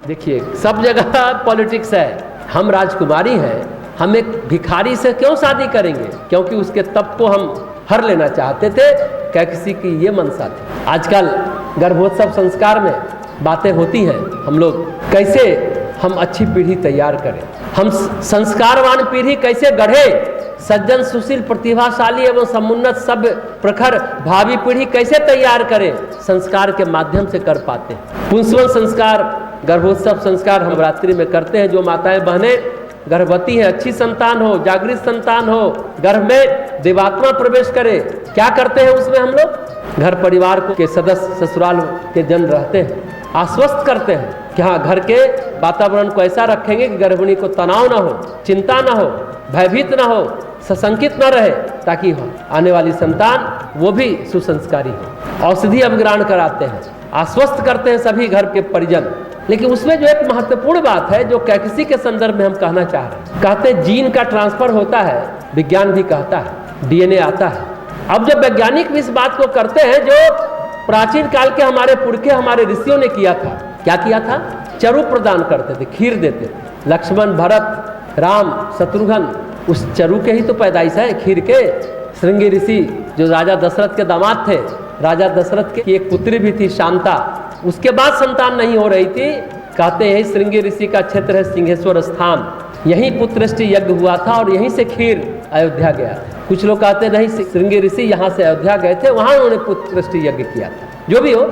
देखिए, सब जगह पॉलिटिक्स है। हम राजकुमारी हैं, हम एक भिखारी से क्यों शादी करेंगे? क्योंकि उसके तप को हम हर लेना चाहते थे, क्या किसी की ये मनसा थी। आजकल गर्भोत्सव संस्कार में बातें होती हैं, हम लोग कैसे हम अच्छी पीढ़ी तैयार करें, हम संस्कारवान पीढ़ी कैसे गढ़े, सज्जन सुशील प्रतिभाशाली एवं समुन्नत सभ्य प्रखर भावी पीढ़ी कैसे तैयार करें, संस्कार के माध्यम से कर पाते हैं। पुंसवन संस्कार, गर्भोत्सव संस्कार हम नवरात्रि में करते हैं। जो माताएं बहनें गर्भवती हैं, अच्छी संतान हो, जागृत संतान हो, गर्भ में देवात्मा प्रवेश करे, क्या करते हैं उसमें हम लोग? घर परिवार के सदस्य ससुराल के जन रहते हैं, आश्वस्त करते हैं कि हाँ, घर के वातावरण को ऐसा रखेंगे कि गर्भिणी को तनाव ना हो, चिंता ना हो, भयभीत ना हो, सशंकित न रहे, ताकि आने वाली संतान वो भी सुसंस्कारी हो। औषधि अभिग्रहण कराते हैं, आश्वस्त करते हैं सभी घर के परिजन। लेकिन उसमें जो एक महत्वपूर्ण बात है, जो कैकेसी के संदर्भ में हम कहना चाह रहे हैं, कहते हैं जीन का ट्रांसफर होता है, विज्ञान भी कहता है डीएनए आता है। अब जब वैज्ञानिक भी इस बात को करते हैं, जो प्राचीन काल के हमारे पुरखे, हमारे ऋषियों ने किया था, क्या किया था? चरु प्रदान करते थे, खीर देते थे। लक्ष्मण, भरत, राम, शत्रुघ्न, उस चरु के ही तो पैदाइश है, खीर के। श्रृंगी ऋषि जो राजा दशरथ के दामाद थे, राजा दशरथ की एक पुत्री भी थी शांता, उसके बाद संतान नहीं हो रही थी। कहते हैं श्रृंगी ऋषि का क्षेत्र है सिंहेश्वर स्थान, यहीं पुत्रष्टि यज्ञ हुआ था और यहीं से खीर अयोध्या गया। कुछ लोग कहते नहीं, श्रृंगी ऋषि यहाँ से अयोध्या गए थे, वहाँ उन्होंने पुत्रष्टि यज्ञ किया था। जो भी हो,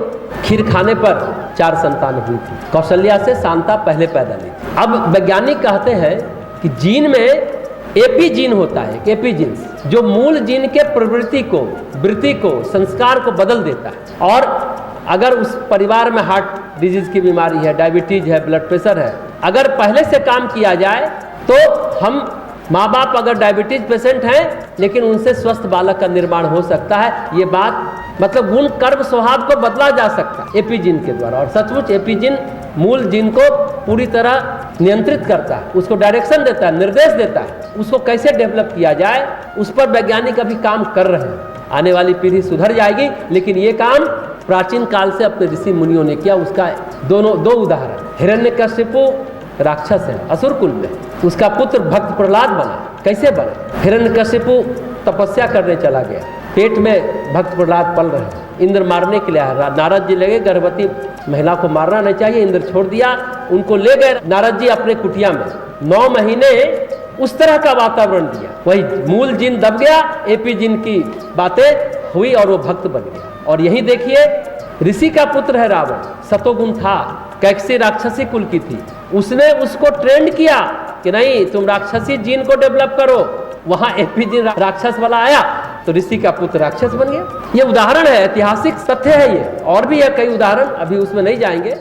खीर खाने पर 4 संतान हुई थी। कौशल्या से शांता पहले पैदा हुई थी। अब वैज्ञानिक कहते हैं कि जीन में एपी जीन होता है, एपी जीन्स, जो मूल जीन के प्रवृत्ति को, वृत्ति को, संस्कार को बदल देता है। और अगर उस परिवार में हार्ट डिजीज की बीमारी है, डायबिटीज है, ब्लड प्रेशर है, अगर पहले से काम किया जाए तो हम माँ बाप अगर डायबिटीज पेशेंट हैं, लेकिन उनसे स्वस्थ बालक का निर्माण हो सकता है। ये बात मतलब गुण कर्म स्वभाव को बदला जा सकता है एपी जीन के द्वारा। और सचमुच एपी जीन मूल जीन को पूरी तरह नियंत्रित करता है, उसको डायरेक्शन देता है, निर्देश देता है, उसको कैसे डेवलप किया जाए, उस पर वैज्ञानिक अभी काम कर रहे हैं। आने वाली पीढ़ी सुधर जाएगी, लेकिन ये काम प्राचीन काल से अपने ऋषि मुनियों ने किया। उसका दो उदाहरण, हिरण्यकशिपु राक्षस है असुर कुल में, उसका पुत्र भक्त प्रहलाद बना। कैसे बना? हिरण्यकशिपु तपस्या करने चला गया, पेट में भक्त प्रहलाद पल रहे हैं, इंद्र मारने के लिए आया। नारद जी लगे, गर्भवती महिला को मारना नहीं चाहिए, इंद्र छोड़ दिया, उनको ले गए नारद जी अपने कुटिया में। 9 महीने उस तरह का वातावरण दिया, वही मूल जीन दब गया, एपी जीन की बातें हुई और वो भक्त बन गया। और यही देखिए, ऋषि का पुत्र है रावण, सतोगुण था, कैकसी राक्षसी कुल की थी, उसने उसको ट्रेंड किया कि नहीं, तुम राक्षसी जीन को डेवलप करो। वहां एपी जीन राक्षस वाला आया तो ऋषि का पुत्र राक्षस बन गया। ये उदाहरण है, ऐतिहासिक तथ्य है ये। और भी है कई उदाहरण, अभी उसमें नहीं जाएंगे।